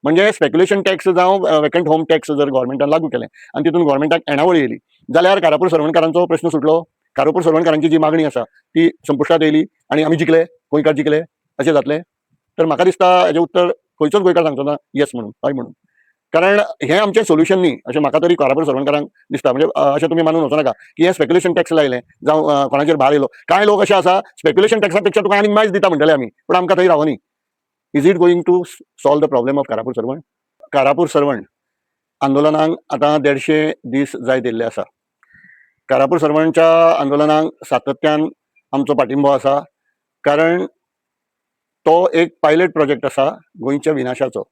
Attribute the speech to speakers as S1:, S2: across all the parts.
S1: म्हणजे speculation tax जावं vacant home tax जर गव्हर्मेंटान लागू केलें आनी तितून गव्हर्मेंटाक येणावळी येयली जाल्यार कारापूर सरवणकारांचो प्रश्न सुटलो. कारापूर सरवणकारांची जी मागणी आसा ती संपुश्टात येयली आनी आमी जिखले, गोंयकार जिखले अशें जातलें. तर म्हाका दिसता हेजें उत्तर खंयचोच गोंयकार सांगचो ना येस म्हणून, हय म्हणून. कारण हें आमचें सोल्युशन न्ही अशें म्हाका तरी कारापूर सरवणकारांक दिसता. म्हणजे अशें तुमी मानून वचो नाका की हें स्पेक्युलेशन टॅक्स लायलें जावं कोणाचेर भार येयलो. कांय लोक अशे आसा स्पेक्युलेशन टॅक्सा पेक्षा तुका आनीक मायज दिता म्हणटले आमी, पूण आमकां थंय रावनी. Is it going to solve the problem of Karapur Sarvan? Karapur Sarvan आंदोलनाक आतां 150 दीस जायत येयल्ले आसा. कारापूर सरवणच्या आंदोलनाक सातत्यान आमचो पाठिंबो आसा. कारण तो एक पायलट प्रोजेक्ट आसा गोंयच्या विनाशाचो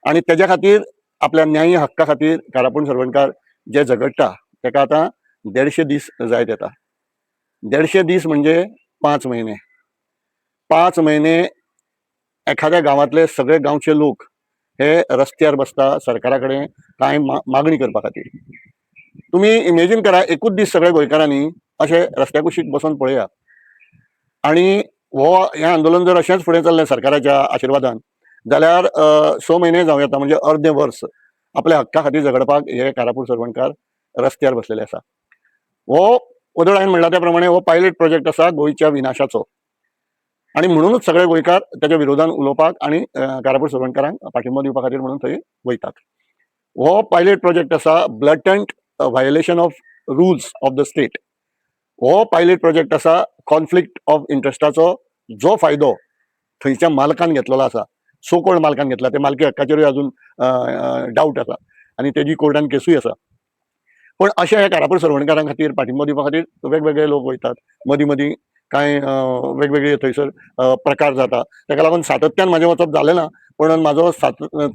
S1: आनी तेज्या खातीर आपल्या न्यायी हक्का खातीर कारापूर सरवणकार जे झगडटा ताका आतां 150 दीस जायत येता. 150 दीस म्हणजे 5 म्हयने. 5 म्हयने एखाद्या गांवांतले सगळे गांवचे लोक हे रस्त्यार बसता सरकारा कडेन कांय मागणी करपा खातीर. तुमी इमेजीन करा एकूच दीस सगळ्या गोंयकारांनी अशे रस्त्या कुशीक बसून पळया आनी हें आंदोलन जर अशेंच फुडें चल्लें सरकाराच्या आशिर्वादान जाल्यार 6 म्हयने जावं येता म्हणजे अर्दें वर्स आपल्या हक्का खातीर झगडपाक हे कारापूर सरवणकार रस्त्यार बसलेले आसा. हो वदळ हांवें म्हणला त्या प्रमाणे हो पायलट प्रोजेक्ट आसा गोंयच्या विनाशाचो आनी म्हणूनच सगळे गोंयकार तेज्या विरोधान उलोवपाक आनी कारापूर सरवणकारांक पाठिंबो दिवपा खातीर म्हणून थंय वयतात. हो पायलट प्रोजेक्ट आसा blatant violation of rules of the state. हो पायलट प्रोजेक्ट आसा कॉन्फ्लिक्ट ऑफ इंट्रस्टाचो जो फायदो थंयच्या मालकान घेतलेलो आसा, सो कॉल्ड मालकान घेतला. ते मालकी हक्काचेरूय अजून डावट आसा आनी तेजी कोर्टान केसूय आसा. पण अशे हे कारापूर सरवणकारां खातीर पाठिंबो दिवपा खातीर वेगवेगळे लोक वयतात. मदीं मदीं कांय वेगवेगळे थंयसर प्रकार जाता. ताका लागून सातत्यान म्हाजें वचप जालें ना, पण म्हाजो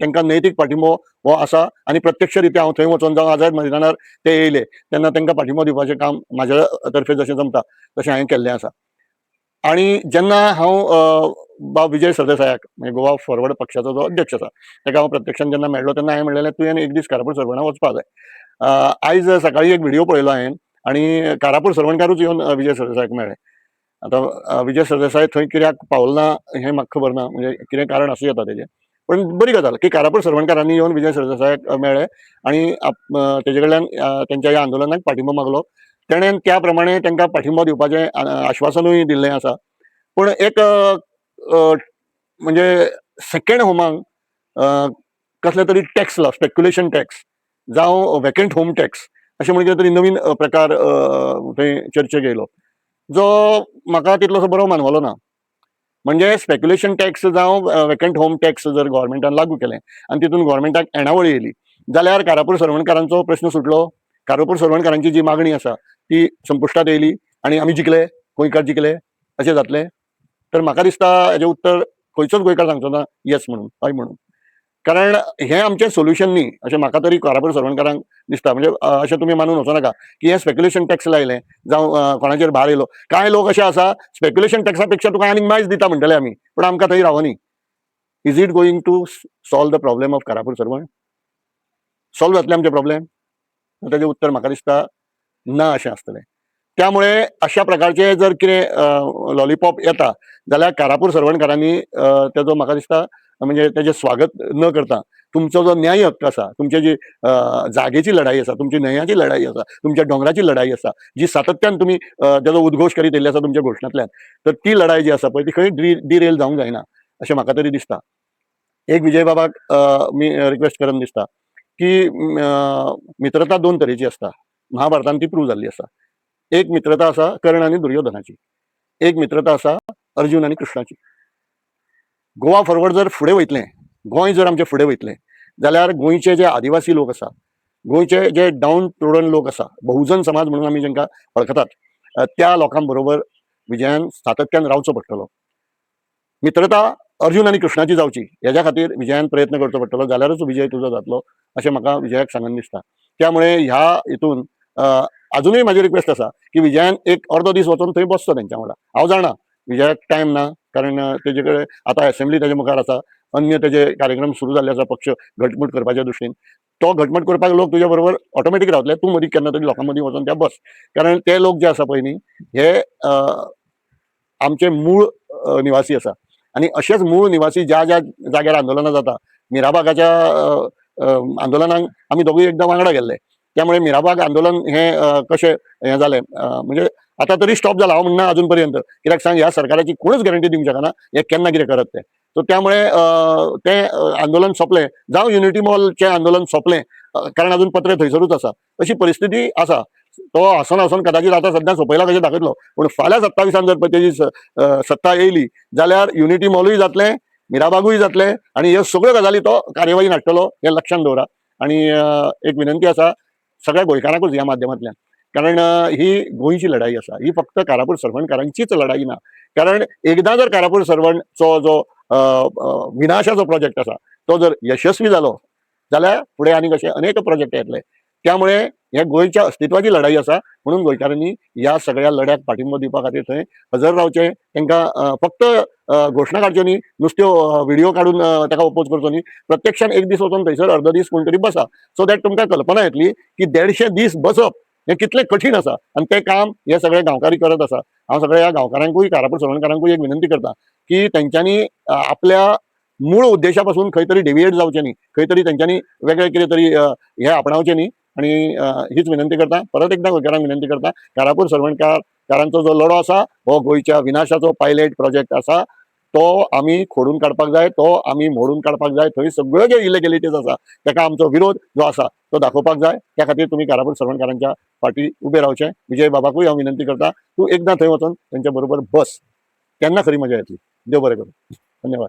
S1: तांकां नैतीक पाठिंबो हो आसा आनी प्रत्यक्ष रित्या हांव थंय वचोन जावं आझाद मैदानार ते येयले तेन्ना तांकां पाठिंबो दिवपाचें काम म्हाज्या तर्फे जशें जमता तशें हांवें केल्लें आसा. आनी जेन्ना हांव बाब विजय सरदेसायाक म्हणजे गोवा फॉरवर्ड पक्षाचो जो अध्यक्ष आसा ताका हांव प्रत्यक्षान जेन्ना मेळ्ळो तेन्ना हांवें म्हणलेलें तुवें एक दीस कारापूर सरवणा वचपा जाय. आयज सकाळीं एक व्हिडिओ पळयलो हांवें आनी कारापूर सरवणकारूच येवन विजय सरदेसायाक मेळ्ळे. आतां विजय सरदेसाय थंय कित्याक पावलो ना हें म्हाका खबर ना, म्हणजे कितें कारण आसूं येता तेजें. पण बरी गजाल की कारापूर सरवणकारांनी येवन विजय सरदेसायाक मेळ्ळे आनी तेजे कडल्यान तेंच्या ह्या आंदोलनाक पाठिंबो मागलो. तेणेन त्या प्रमाणे तांकां पाठिंबो दिवपाचें आश्वासनूय दिल्लें आसा. पूण एक म्हणजे सेकंड होमाक कसले तरी टॅक्स लाव, स्पेक्युलेशन टॅक्स जावं वेकंट होम टॅक्स अशें म्हणजे तरी नवीन प्रकार थंय चर्चेक येयलो जो म्हाका तितलोसो बरो मानवलो ना. म्हणजे स्पेक्युलेशन टॅक्स जावं वेकंट होम टॅक्स जर गव्हर्मेंटान लागू केलें आनी तितून गव्हर्मेंटाक येणावळी येयली जाल्यार कारापूर सरवणकारांचो प्रश्न सुटलो. कारापूर सरवणकारांची जी मागणी आसा ती संपुश्टात येयली आनी आमी जिखले, गोंयकार जिखले अशें जातलें. तर म्हाका दिसता हेजें उत्तर खंयचोच गोंयकार सांगचो ना येस म्हणून, हय म्हणून. कारण हें आमचें सोल्युशन न्ही अशें म्हाका तरी कारापूर सरवणकारांक दिसता. म्हणजे अशें तुमी मानून वचो नाका की हें स्पेक्युलेशन टॅक्स लायलें जावं कोणाचेर भार येयलो. कांय लोक अशे आसा स्पेक्युलेशन टॅक्सा पेक्षा तुका आनीक मायज दिता म्हणटले आमी, पूण आमकां थंय रावनी. Is it going to solve the problem of Karapur Sarvan? Solve जातलें आमचें प्रॉब्लेम? तेजें उत्तर म्हाका दिसता ना अशें आसतलें. त्यामुळे अशा प्रकारचे जर कितें लॉलिपॉप येता जाल्यार कारापूर सरवणकारांनी तेजो म्हाका दिसता म्हणजे तेजें स्वागत न करता तुमचो जो न्यायी हक्क आसा, तुमची जी जागेची लढाई आसा, तुमची न्हंयाची लढाई आसा, तुमच्या दोंगराची लढाई आसा, जी सातत्यान तुमी तेजो उद्घोश करीत येयल्ले आसा तुमच्या घोशणांतल्यान, तर ती लढाई जी आसा पळय ती खंय डिरेल जावंक जायना अशें म्हाका तरी दिसता. एक विजय बाबाक मी रिक्वेस्ट करन दिसता की मित्रता दोन तरेची आसता. महाभारतान ती प्रूव जाल्ली आसा. एक मित्रता आसा कर्ण आनी दुर्योधनाची, एक मित्रता आसा अर्जुन आनी कृष्णाची. गोवा फॉरवर्ड जर फुडें वयतलें, गोंय जर आमचें फुडें वयतलें जाल्यार गोंयचे जे आदिवासी लोक आसा, गोंयचे जे डावन टोडन लोक आसा, बहुजन समाज म्हणून आमी जेंकां वळखतात, त्या लोकां बरोबर विजयान सातत्यान रावचो पडटलो. मित्रता अर्जुन आनी कृष्णाची जावची हेज्या खातीर विजयान प्रयत्न करचो पडटलो, जाल्यारच विजय तुजो जातलो अशें म्हाका विजयाक सांगन दिसता. त्यामुळे ह्या हितून अजुनूय म्हाजी रिक्वेस्ट आसा की विजयान एक अर्दो दीस वचून थंय बसचो तेंच्या वांगडा. हांव जाणा विजयाक टायम ना, कारण तेजे कडेन आतां असेंब्ली तेजे मुखार आसा, अन्य तेजे कार्यक्रम सुरू जाल्ले आसा पक्ष घटमूट करपाच्या दृश्टीन. तो घटमूट करपाक लोक तुज्या बरोबर ऑटोमॅटीक रावतले. तूं मदीं केन्ना तरी लोकां मदीं वचून त्या बस. कारण ते लोक जे आसा पळय न्ही हे आमचे मूळ निवासी आसा आनी अशेच मूळ निवासी ज्या ज्या जाग्यार आंदोलनां जाता मिराबागाच्या आंदोलनाक आमी दोगूय एकदां वांगडा गेल्ले. त्यामुळे मिराबाग आंदोलन हे कशें हें जालें म्हणजे आतां तरी स्टॉप जाला हांव म्हणना अजून पर्यंत. कित्याक सांग, ह्या सरकाराची कोणूच गॅरंटी दिवंक शकना हे केन्ना कितें करत ते. सो त्यामुळे तें आंदोलन सोंपलें, जावं युनिटी मॉलचें आंदोलन सोंपलें कारण अजून पत्र थंयसरूच आसा, अशी परिस्थिती आसा. तो हांसून कदाचित आतां सद्या सोंपयला कशें दाखयतलो, पूण फाल्यां 27 जर तेजी सत्ता येयली जाल्यार युनिटी मॉलूय जातलें, मिराबागूय जातलें आणि ह्यो सगळ्यो गजाली तो कार्यवाहीन हाडटलो हें लक्षांत दवरा. आणि एक विनंती आसा सगळ्या गोंयकारांकूच ह्या माध्यमांतल्यान, कारण ही गोंयची लढाई आसा, ही फक्त कारापूर सरवणकारांचीच लढाई ना. कारण एकदां जर कारापूर सरवणचो जो विनाशाचो प्रोजेक्ट आसा तो जर यशस्वी जालो जाल्यार फुडें आनीक अशे अनेक प्रोजेक्ट येतले. त्यामुळे हे गोंयच्या अस्तित्वाची लढाई आसा, म्हणून गोंयकारांनी ह्या सगळ्या लढ्याक पाठिंबो दिवपा खातीर थंय हजर रावचें. तांकां फक्त घोशणा काडच्यो न्ही, नुस्त्यो व्हिडिओ काडून ताका ओपोज करचो न्ही, प्रत्यक्षान एक दीस वचून थंयसर अर्दो दीस कोण तरी बसा, सो दॅट तुमकां कल्पना येतली की 150 दीस बसप हें कितलें कठीण आसा आनी तें काम हे सगळे गांवकारी करत आसा. हांव सगळ्या ह्या गांवकारांकूय कारापूर सरवणकारांकूय एक विनंती करता की तेंच्यांनी आपल्या मूळ उद्देशा पासून खंय तरी डेविएट जावचें न्ही, खंय तरी तेंच्यांनी वेगळें कितें तरी हे आपणावचें न्ही. आणि हीच विनंती करता, परत एकदां गोंयकारांक विनंती करता, कारापूर सरवणकारांचो जो लढो आसा हो गोंयच्या विनाशाचो पायलट प्रोजेक्ट आसा, तो आमी खोडून काडपाक जाय, तो आमी मोडून काडपाक जाय. थंय सगळ्यो ज्यो इलिगॅलिटीज आसा ताका आमचो विरोध जो आसा तो दाखोवपाक जाय. त्या खातीर तुमी कारापूर सरवणकारांच्या फाटीं उबे रावचें. विजय बाबाकूय हांव विनंती करता, तूं एकदां थंय वचून तेंच्या बरोबर बस, तेन्ना खरी मजा येतली. देव बरें करूं. धन्यवाद.